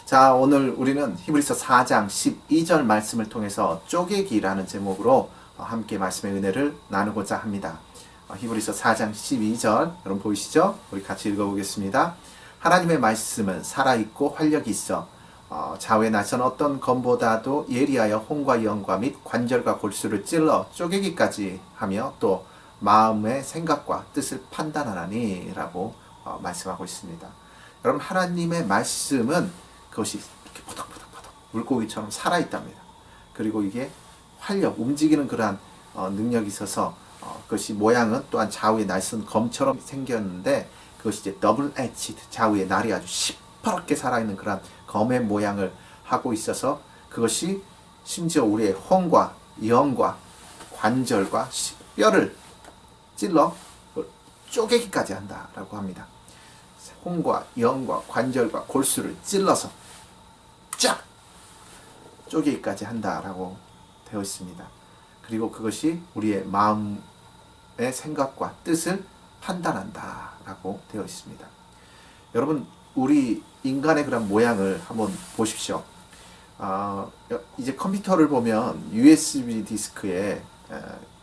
자, 오늘 우리는 히브리서 4장 12절 말씀을 통해서 쪼개기라는 제목으로 함께 말씀의 은혜를 나누고자 합니다. 히브리서 4장 12절 여러분 보이시죠? 우리 같이 읽어보겠습니다. 하나님의 말씀은 살아있고 활력이 있어 좌우에 나선 어떤 검보다도 예리하여 혼과 영과 및 관절과 골수를 찔러 쪼개기까지 하며 또 마음의 생각과 뜻을 판단하나니 라고 말씀하고 있습니다. 여러분, 하나님의 말씀은 그것이 이렇게 포덕포덕포덕 물고기처럼 살아있답니다. 그리고 이게 활력, 움직이는 그러한 능력이 있어서 그것이 모양은 또한 좌우에 날선 검처럼 생겼는데 그것이 이제 더블 엣지드, 좌우에 날이 아주 시퍼렇게 살아있는 그런 검의 모양을 하고 있어서 그것이 심지어 우리의 혼과 영과 관절과 뼈를 찔러 쪼개기까지 한다라고 합니다. 혼과 영과 관절과 골수를 찔러서 쫙 쪼개기까지 한다라고 되어 있습니다. 그리고 그것이 우리의 마음의 생각과 뜻을 판단한다라고 되어 있습니다. 여러분, 우리 인간의 그런 모양을 한번 보십시오. 이제 컴퓨터를 보면 USB 디스크에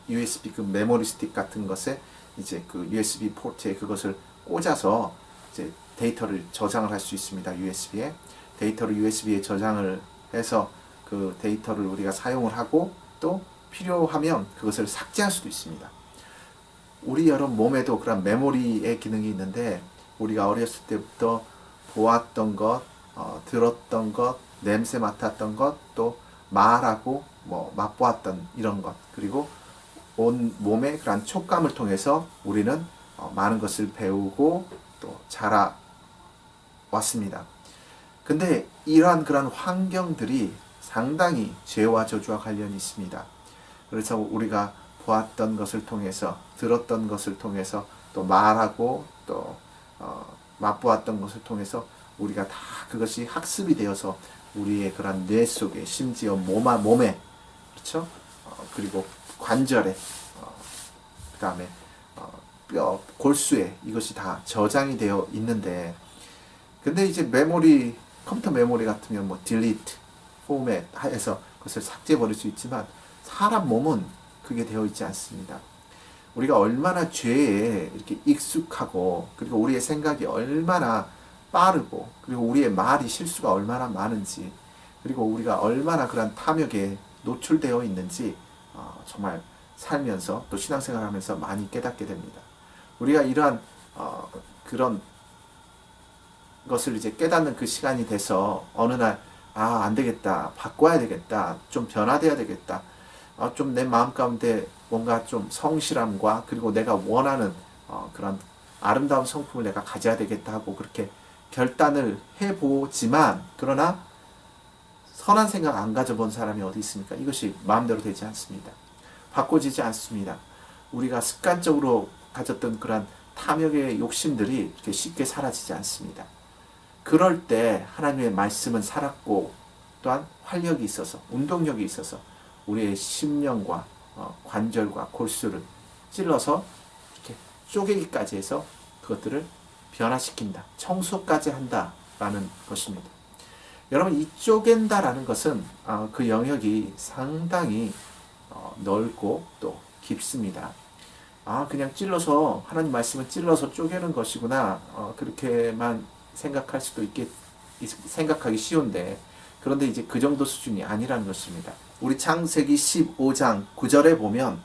USB 그 메모리 스틱 같은 것에 이제 그 USB 포트에 그것을 꽂아서 이제 데이터를 저장을 할 수 있습니다. USB에 데이터를 USB에 저장을 해서 그 데이터를 우리가 사용을 하고 또 필요하면 그것을 삭제할 수도 있습니다. 우리 여러분 몸에도 그런 메모리의 기능이 있는데 우리가 어렸을 때부터 보았던 것, 들었던 것, 냄새 맡았던 것, 또 말하고 맛보았던 이런 것, 그리고 온 몸의 그런 촉감을 통해서 우리는 많은 것을 배우고 또 자라왔습니다. 근데 이러한 그런 환경들이 상당히 죄와 저주와 관련이 있습니다. 그래서 우리가 보았던 것을 통해서, 들었던 것을 통해서, 또 말하고 또 맛보았던 것을 통해서 우리가 다 그것이 학습이 되어서 우리의 그런 뇌 속에, 심지어 몸에, 그렇죠? 그리고 관절에, 그 다음에 뼈, 골수에 이것이 다 저장이 되어 있는데, 근데 이제 메모리, 컴퓨터 메모리 같으면 delete, 포맷 해서 그것을 삭제해 버릴 수 있지만 사람 몸은 그게 되어 있지 않습니다. 우리가 얼마나 죄에 이렇게 익숙하고, 그리고 우리의 생각이 얼마나 빠르고, 그리고 우리의 말이 실수가 얼마나 많은지, 그리고 우리가 얼마나 그런 탐욕에 노출되어 있는지 정말 살면서 또 신앙생활하면서 많이 깨닫게 됩니다. 우리가 이러한 그런 것을 이제 깨닫는 그 시간이 돼서 어느 날 안 되겠다, 바꿔야 되겠다, 좀 변화돼야 되겠다, 좀 내 마음 가운데 뭔가 좀 성실함과 그리고 내가 원하는 그런 아름다운 성품을 내가 가져야 되겠다 하고 그렇게 결단을 해보지만, 그러나 선한 생각 안 가져본 사람이 어디 있습니까? 이것이 마음대로 되지 않습니다. 바꿔지지 않습니다. 우리가 습관적으로 가졌던 그런 탐욕의 욕심들이 이렇게 쉽게 사라지지 않습니다. 그럴 때 하나님의 말씀은 살았고 또한 활력이 있어서, 운동력이 있어서 우리의 심령과 관절과 골수를 찔러서 이렇게 쪼개기까지 해서 그것들을 변화시킨다, 청소까지 한다라는 것입니다. 여러분, 이 쪼갠다라는 것은 그 영역이 상당히 넓고 또 깊습니다. 그냥 찔러서, 하나님 말씀은 찔러서 쪼개는 것이구나, 그렇게만 생각하기 쉬운데, 그런데 이제 그 정도 수준이 아니라는 것입니다. 우리 창세기 15장 9절에 보면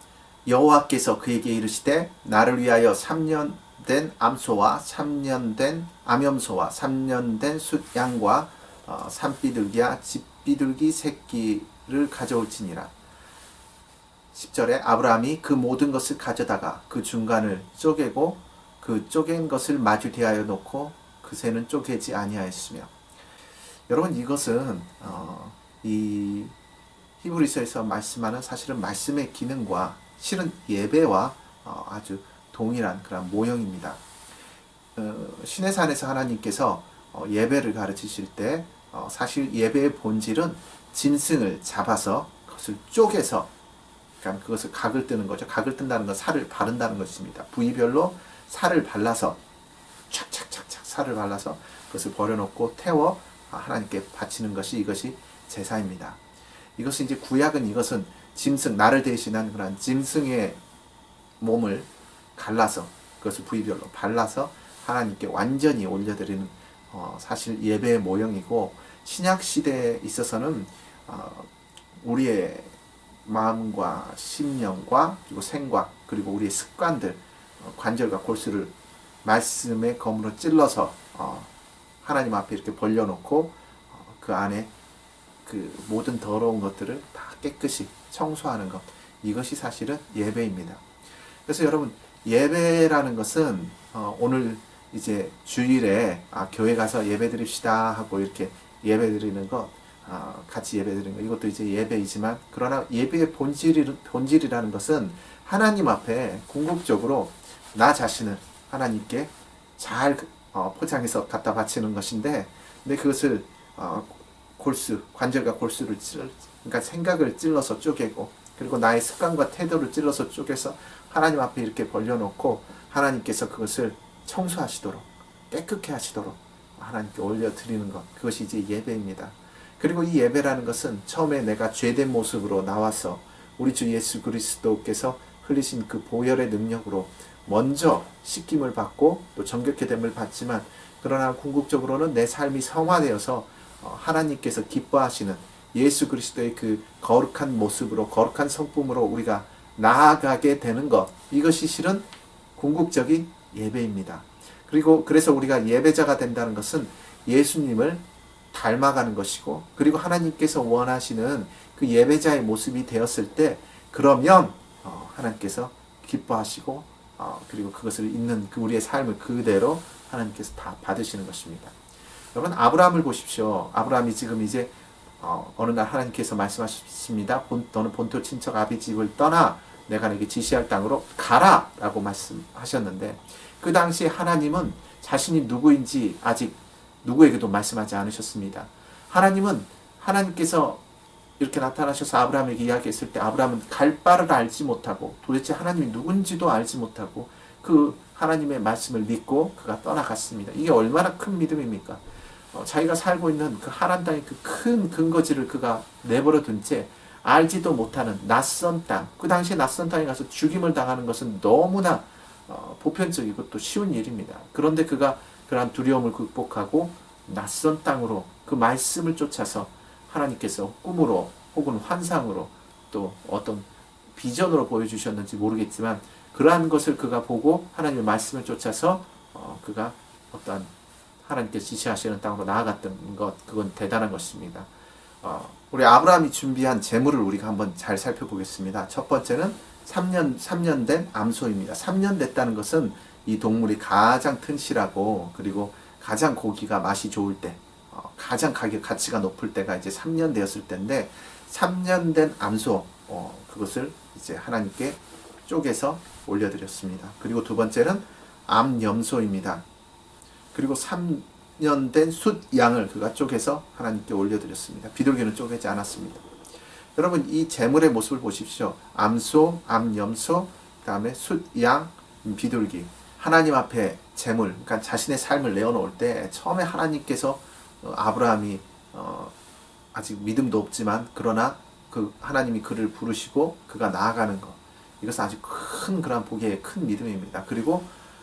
여호와께서 그에게 이르시되 나를 위하여 3년 된 암소와 3년 된 암염소와 3년 된 숫양과 산비둘기와 집비둘기 새끼를 가져올지니라. 10절에 아브라함이 그 모든 것을 가져다가 그 중간을 쪼개고 그 쪼갠 것을 마주 대하여 놓고 그 새는 쪼개지 아니하였으며. 여러분, 이것은 이 히브리서에서 말씀하는 사실은 말씀의 기능과 실은 예배와 아주 동일한 그런 모형입니다. 시내산에서 하나님께서 예배를 가르치실 때 사실 예배의 본질은 짐승을 잡아서 그것을 쪼개서, 그러니까 그것을 각을 뜨는 거죠. 각을 뜬다는 건 살을 바른다는 것입니다. 부위별로 살을 발라서 착착착착 살을 발라서 그것을 버려놓고 태워 하나님께 바치는 것이 이것이 제사입니다. 이것은 이제 구약은 이것은 짐승, 나를 대신한 그런 짐승의 몸을 갈라서 그것을 부위별로 발라서 하나님께 완전히 올려드리는 사실 예배의 모형이고, 신약 시대에 있어서는 우리의 마음과 심령과 그리고 생각 그리고 우리의 습관들, 관절과 골수를 말씀의 검으로 찔러서 하나님 앞에 이렇게 벌려놓고 그 안에 그 모든 더러운 것들을 다 깨끗이 청소하는 것, 이것이 사실은 예배입니다. 그래서 여러분, 예배라는 것은 오늘 이제 주일에 교회 가서 예배 드립시다 하고 이렇게 예배 드리는 것, 같이 예배 드리는 것, 이것도 이제 예배이지만, 그러나 예배의 본질이라는 것은 하나님 앞에 궁극적으로 나 자신을 하나님께 잘 포장해서 갖다 바치는 것인데, 근데 그것을 골수, 관절과 골수를 그러니까 생각을 찔러서 쪼개고, 그리고 나의 습관과 태도를 찔러서 쪼개서 하나님 앞에 이렇게 벌려놓고 하나님께서 그것을 청소하시도록, 깨끗게 하시도록 하나님께 올려드리는 것, 그것이 이제 예배입니다. 그리고 이 예배라는 것은 처음에 내가 죄된 모습으로 나와서 우리 주 예수 그리스도께서 흘리신 그 보혈의 능력으로 먼저 씻김을 받고 또 정결케 됨을 받지만, 그러나 궁극적으로는 내 삶이 성화되어서 하나님께서 기뻐하시는 예수 그리스도의 그 거룩한 모습으로, 거룩한 성품으로 우리가 나아가게 되는 것, 이것이 실은 궁극적인 예배입니다. 그리고 그래서 우리가 예배자가 된다는 것은 예수님을 닮아가는 것이고, 그리고 하나님께서 원하시는 그 예배자의 모습이 되었을 때, 그러면 하나님께서 기뻐하시고 그리고 그것을 있는 그 우리의 삶을 그대로 하나님께서 다 받으시는 것입니다. 여러분, 아브라함을 보십시오. 아브라함이 지금 이제 어느 날 하나님께서 말씀하십니다. 너는 본토 친척 아비 집을 떠나 내가 내게 지시할 땅으로 가라 라고 말씀하셨는데, 그 당시에 하나님은 자신이 누구인지 아직 누구에게도 말씀하지 않으셨습니다. 하나님께서 이렇게 나타나셔서 아브라함에게 이야기했을 때, 아브라함은 갈 바를 알지 못하고 도대체 하나님이 누군지도 알지 못하고 그 하나님의 말씀을 믿고 그가 떠나갔습니다. 이게 얼마나 큰 믿음입니까? 자기가 살고 있는 그 하란 땅의 그 큰 근거지를 그가 내버려 둔 채 알지도 못하는 낯선 땅, 그 당시에 낯선 땅에 가서 죽임을 당하는 것은 너무나 보편적이고 또 쉬운 일입니다. 그런데 그가 그러한 두려움을 극복하고 낯선 땅으로 그 말씀을 쫓아서 하나님께서 꿈으로 혹은 환상으로 또 어떤 비전으로 보여주셨는지 모르겠지만, 그러한 것을 그가 보고 하나님의 말씀을 쫓아서 그가 어떠한 하나님께서 지시하시는 땅으로 나아갔던 것, 그건 대단한 것입니다. 우리 아브라함이 준비한 재물을 우리가 한번 잘 살펴보겠습니다. 첫 번째는 3년 된 암소입니다. 3년 됐다는 것은 이 동물이 가장 튼실하고 그리고 가장 고기가 맛이 좋을 때, 가장 가치가 높을 때가 이제 3년 되었을 때인데, 3년 된 암소, 그것을 이제 하나님께 쪼개서 올려드렸습니다. 그리고 두 번째는 암염소입니다. 그리고 3년 된 숫양을 그가 쪼개서 하나님께 올려드렸습니다. 비둘기는 쪼개지 않았습니다. 여러분, 이 제물의 모습을 보십시오. 암소, 암염소, 그 다음에 숫양, 비둘기. 하나님 앞에 제물, 그러니까 자신의 삶을 내어놓을 때 처음에 하나님께서 아브라함이 아직 믿음도 없지만, 그러나 그 하나님이 그를 부르시고 그가 나아가는 것, 이것은 아주 큰 그런 복의 큰 믿음입니다. 그리고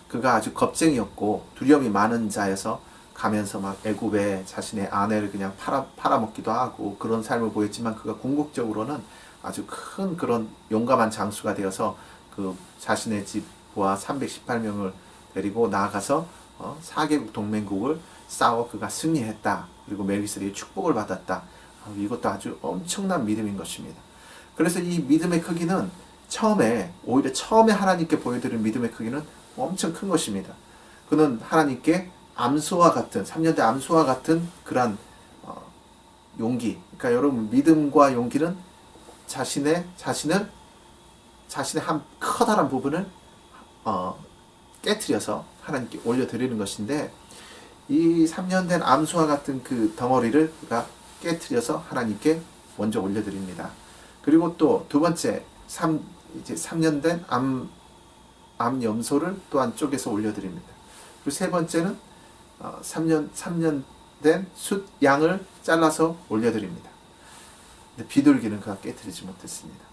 그가 아주 겁쟁이였고 두려움이 많은 자여서 가면서 막 애굽에 자신의 아내를 그냥 팔아먹기도 하고 그런 삶을 보였지만, 그가 궁극적으로는 아주 큰 그런 용감한 장수가 되어서 그 자신의 집과 318명을 데리고 나아가서 4개국 동맹국을 싸워 그가 승리했다. 그리고 멜기세덱의 축복을 받았다. 이것도 아주 엄청난 믿음인 것입니다. 그래서 이 믿음의 크기는 오히려 처음에 하나님께 보여드린 믿음의 크기는 엄청 큰 것입니다. 그는 하나님께 암소와 같은, 3년대 암소와 같은 그러한 용기. 그러니까 여러분, 믿음과 용기는 자신의 한 커다란 부분을 깨트려서 하나님께 올려드리는 것인데, 이 3년 된 암소와 같은 그 덩어리를 그가 깨트려서 하나님께 먼저 올려드립니다. 그리고 또 두 번째, 이제 3년 된 암염소를 또한 쪼개서 올려드립니다. 그리고 세 번째는 3년 된 숫 양을 잘라서 올려드립니다. 근데 비둘기는 그가 깨뜨리지 못했습니다.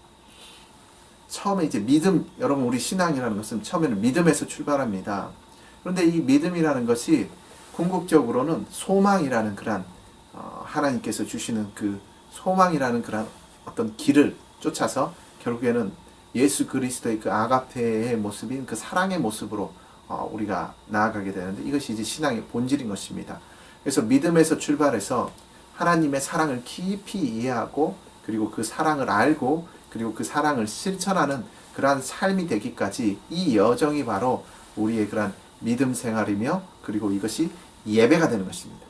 처음에 이제 믿음, 여러분 우리 신앙이라는 것은 처음에는 믿음에서 출발합니다. 그런데 이 믿음이라는 것이 궁극적으로는 소망이라는 그런 하나님께서 주시는 그 소망이라는 그런 어떤 길을 쫓아서 결국에는 예수 그리스도의 그 아가페의 모습인 그 사랑의 모습으로 우리가 나아가게 되는데, 이것이 이제 신앙의 본질인 것입니다. 그래서 믿음에서 출발해서 하나님의 사랑을 깊이 이해하고, 그리고 그 사랑을 알고, 그리고 그 사랑을 실천하는 그러한 삶이 되기까지 이 여정이 바로 우리의 그러한 믿음 생활이며, 그리고 이것이 예배가 되는 것입니다.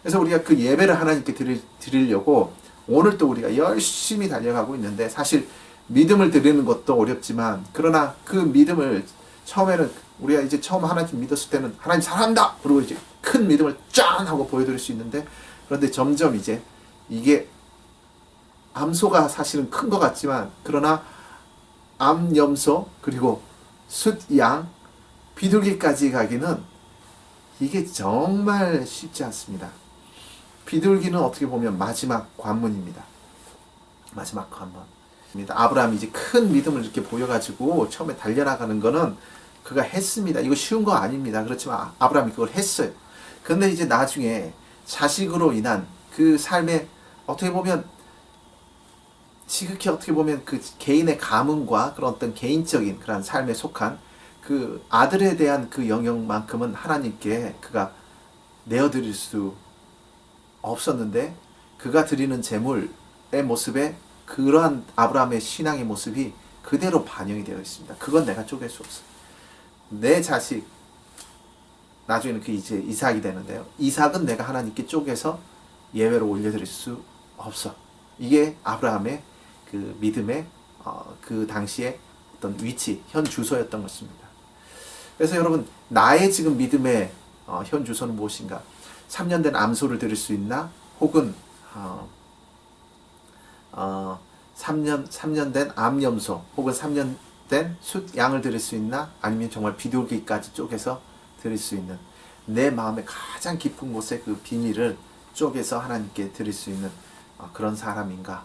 그래서 우리가 그 예배를 하나님께 드리려고 오늘 또 우리가 열심히 달려가고 있는데, 사실 믿음을 드리는 것도 어렵지만, 그러나 그 믿음을 처음에는 우리가 이제 처음 하나님 믿었을 때는 하나님 사랑한다! 그리고 이제 큰 믿음을 짠! 하고 보여드릴 수 있는데, 그런데 점점 이제 이게 암소가 사실은 큰 것 같지만, 그러나 암, 염소, 그리고 숫, 양, 비둘기까지 가기는 이게 정말 쉽지 않습니다. 비둘기는 어떻게 보면 마지막 관문입니다. 마지막 관문. 아브라함이 이제 큰 믿음을 이렇게 보여가지고 처음에 달려나가는 거는 그가 했습니다. 이거 쉬운 거 아닙니다. 그렇지만 아브라함이 그걸 했어요. 근데 이제 나중에 자식으로 인한 그 삶에 어떻게 보면 지극히 어떻게 보면 그 개인의 가문과 그런 어떤 개인적인 그런 삶에 속한 그 아들에 대한 그 영역만큼은 하나님께 그가 내어드릴 수 없었는데, 그가 드리는 제물의 모습에 그러한 아브라함의 신앙의 모습이 그대로 반영이 되어 있습니다. 그건 내가 쪼갤 수 없어. 내 자식, 나중에는 그 이제 이삭이 되는데요. 이삭은 내가 하나님께 쪼개서 예외로 올려드릴 수 없어. 이게 아브라함의 그 믿음의 그 당시에 어떤 위치, 현 주소였던 것입니다. 그래서 여러분, 나의 지금 믿음의 현 주소는 무엇인가? 3년 된 암소를 드릴 수 있나? 혹은 3년 된 암염소, 혹은 3년 된 숫 양을 드릴 수 있나? 아니면 정말 비둘기까지 쪼개서 드릴 수 있는, 내 마음의 가장 깊은 곳에 그 비밀을 쪼개서 하나님께 드릴 수 있는 그런 사람인가?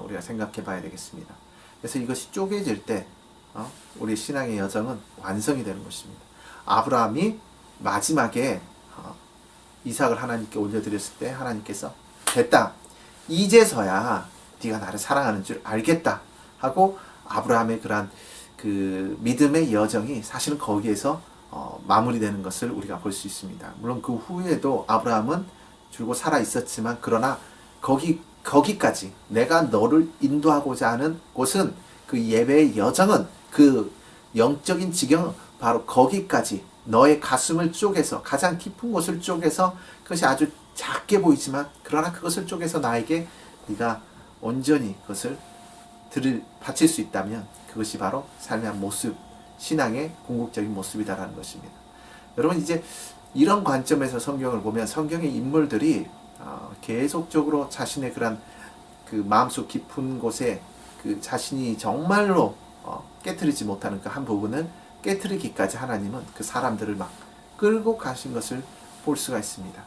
우리가 생각해 봐야 되겠습니다. 그래서 이것이 쪼개질 때 우리 신앙의 여정은 완성이 되는 것입니다. 아브라함이 마지막에 이삭을 하나님께 올려드렸을 때 하나님께서 됐다, 이제서야 네가 나를 사랑하는 줄 알겠다 하고, 아브라함의 그러한 그 믿음의 여정이 사실은 거기에서 마무리되는 것을 우리가 볼 수 있습니다. 물론 그 후에도 아브라함은 줄곧 살아 있었지만, 그러나 거기까지 내가 너를 인도하고자 하는 곳은, 그 예배의 여정은, 그 영적인 지경은 바로 거기까지 너의 가슴을 쪼개서, 가장 깊은 곳을 쪼개서, 그것이 아주 작게 보이지만 그러나 그것을 쪼개서 나에게 네가 온전히 그것을 바칠 수 있다면, 그것이 바로 삶의 모습, 신앙의 궁극적인 모습이다라는 것입니다. 여러분, 이제 이런 관점에서 성경을 보면 성경의 인물들이 계속적으로 자신의 그런 그 마음속 깊은 곳에 그 자신이 정말로 깨트리지 못하는 그 한 부분을 깨트리기까지 하나님은 그 사람들을 막 끌고 가신 것을 볼 수가 있습니다.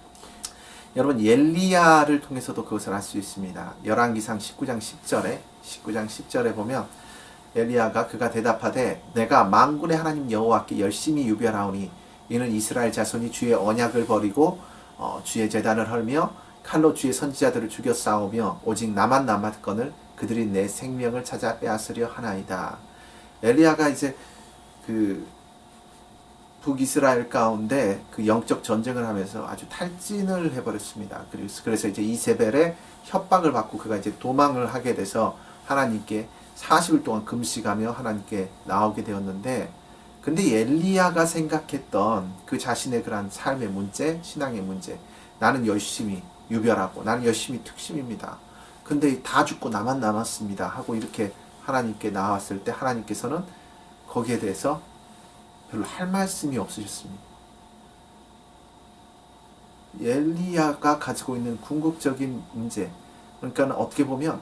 여러분, 엘리야를 통해서도 그것을 알 수 있습니다. 열왕기상 19장 10절에 보면 엘리야가 그가 대답하되 내가 만군의 하나님 여호와께 열심히 유별하오니 이는 이스라엘 자손이 주의 언약을 버리고 주의 제단을 헐며 칼로 주의 선지자들을 죽여 싸우며 오직 나만 남았거늘 그들이 내 생명을 찾아 빼앗으려 하나이다. 엘리야가 이제 그 북이스라엘 가운데 그 영적 전쟁을 하면서 아주 탈진을 해버렸습니다. 그래서 이제 이세벨의 협박을 받고 그가 이제 도망을 하게 돼서 하나님께 40일 동안 금식하며 하나님께 나오게 되었는데, 근데 엘리야가 생각했던 그 자신의 그런 삶의 문제, 신앙의 문제, 나는 열심히 유별하고 나는 열심히 특심입니다. 근데 다 죽고 나만 남았습니다 하고 이렇게 하나님께 나왔을 때 하나님께서는 거기에 대해서 별로 할 말씀이 없으셨습니다. 엘리야가 가지고 있는 궁극적인 문제, 그러니까 어떻게 보면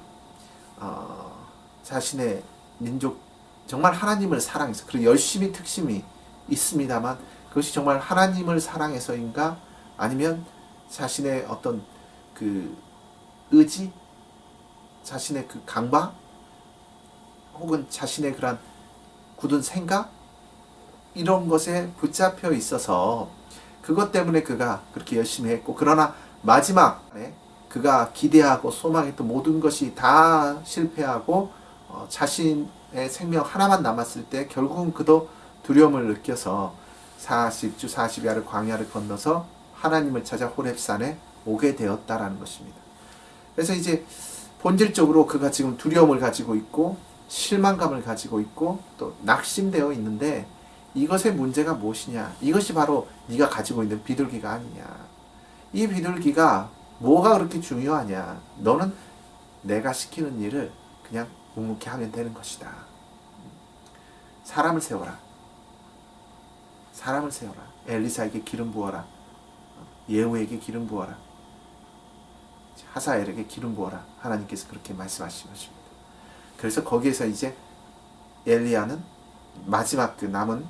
자신의 민족, 정말 하나님을 사랑해서, 그리고 열심히 특심이 있습니다만 그것이 정말 하나님을 사랑해서인가, 아니면 자신의 어떤 그 의지, 자신의 그 강박, 혹은 자신의 그런 굳은 생각, 이런 것에 붙잡혀 있어서 그것 때문에 그가 그렇게 열심히 했고, 그러나 마지막에 그가 기대하고 소망했던 모든 것이 다 실패하고 자신의 생명 하나만 남았을 때 결국은 그도 두려움을 느껴서 40주 40야를 광야를 건너서 하나님을 찾아 호렙산에 오게 되었다라는 것입니다. 그래서 이제 본질적으로 그가 지금 두려움을 가지고 있고 실망감을 가지고 있고 또 낙심되어 있는데, 이것의 문제가 무엇이냐? 이것이 바로 네가 가지고 있는 비둘기가 아니냐. 이 비둘기가 뭐가 그렇게 중요하냐? 너는 내가 시키는 일을 그냥 묵묵히 하면 되는 것이다. 사람을 세워라. 사람을 세워라. 엘리사에게 기름 부어라. 예후에게 기름 부어라. 하사엘에게 기름 부어라. 하나님께서 그렇게 말씀하신 것입니다. 그래서 거기에서 이제 엘리야는 마지막 그 남은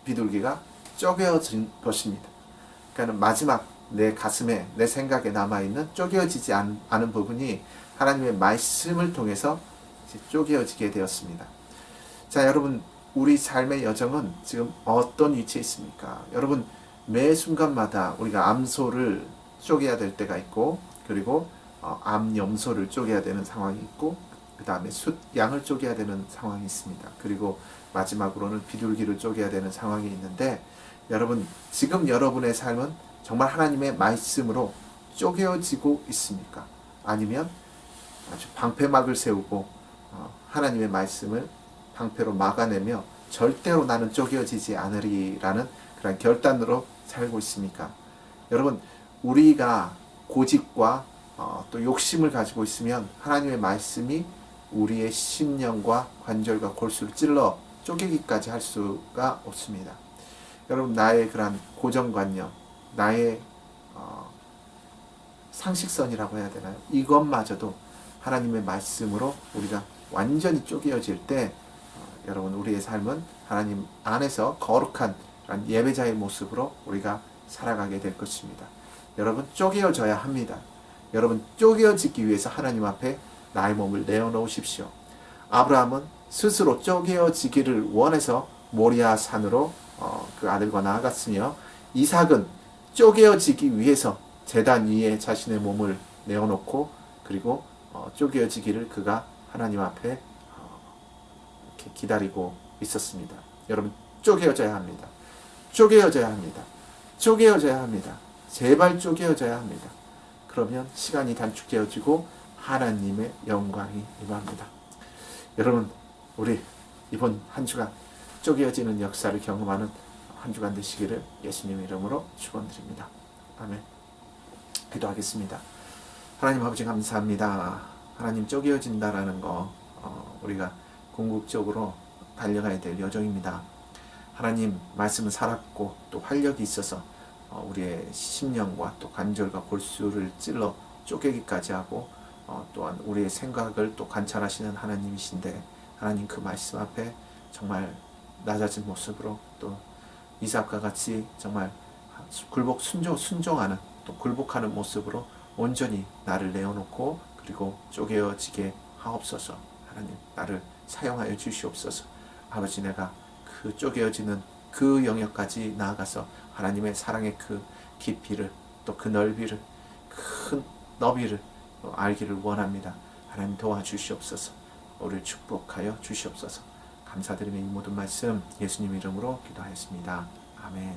비둘기가 쪼개어진 것입니다. 그러니까 마지막 내 가슴에, 내 생각에 남아있는 쪼개어지지 않은 부분이 하나님의 말씀을 통해서 이제 쪼개어지게 되었습니다. 자, 여러분, 우리 삶의 여정은 지금 어떤 위치에 있습니까? 여러분, 매 순간마다 우리가 암소를 쪼개야 될 때가 있고, 그리고 암염소를 쪼개야 되는 상황이 있고, 그 다음에 양을 쪼개야 되는 상황이 있습니다. 그리고 마지막으로는 비둘기를 쪼개야 되는 상황이 있는데, 여러분, 지금 여러분의 삶은 정말 하나님의 말씀으로 쪼개어지고 있습니까? 아니면 아주 방패막을 세우고 하나님의 말씀을 방패로 막아내며 절대로 나는 쪼개어지지 않으리라는 그런 결단으로 살고 있습니까? 여러분, 우리가 고집과 또 욕심을 가지고 있으면 하나님의 말씀이 우리의 심령과 관절과 골수를 찔러 쪼개기까지 할 수가 없습니다. 여러분, 나의 그런 고정관념, 나의 상식선이라고 해야 되나요? 이것마저도 하나님의 말씀으로 우리가 완전히 쪼개어질 때 여러분, 우리의 삶은 하나님 안에서 거룩한 예배자의 모습으로 우리가 살아가게 될 것입니다. 여러분, 쪼개어져야 합니다. 여러분, 쪼개어지기 위해서 하나님 앞에 나의 몸을 내어놓으십시오. 아브라함은 스스로 쪼개어지기를 원해서 모리아 산으로 그 아들과 나아갔으며, 이삭은 쪼개어지기 위해서 제단 위에 자신의 몸을 내어놓고, 그리고 쪼개어지기를 그가 하나님 앞에 이렇게 기다리고 있었습니다. 여러분, 쪼개어져야 합니다. 쪼개어져야 합니다. 쪼개어져야 합니다. 제발 쪼개어져야 합니다. 그러면 시간이 단축되어지고 하나님의 영광이 임합니다. 여러분, 우리 이번 한 주간 쪼개어지는 역사를 경험하는 한 주간 되시기를 예수님의 이름으로 축원드립니다. 아멘. 기도하겠습니다. 하나님 아버지, 감사합니다. 하나님, 쪼개어진다라는 거 우리가 궁극적으로 달려가야 될 여정입니다. 하나님, 말씀은 살았고 또 활력이 있어서 우리의 심령과 또 관절과 골수를 찔러 쪼개기까지 하고 또한 우리의 생각을 또 관찰하시는 하나님이신데, 하나님, 그 말씀 앞에 정말 낮아진 모습으로 또 이삭과 같이 정말 순종하는, 또 굴복하는 모습으로 온전히 나를 내어놓고 그리고 쪼개어지게 하옵소서. 하나님, 나를 사용하여 주시옵소서. 아버지, 내가 그 쪼개어지는 그 영역까지 나아가서 하나님의 사랑의 그 깊이를, 또 그 넓이를, 큰 너비를 알기를 원합니다. 하나님, 도와주시옵소서. 우리를 축복하여 주시옵소서. 감사드리며 이 모든 말씀 예수님 이름으로 기도하였습니다. 아멘.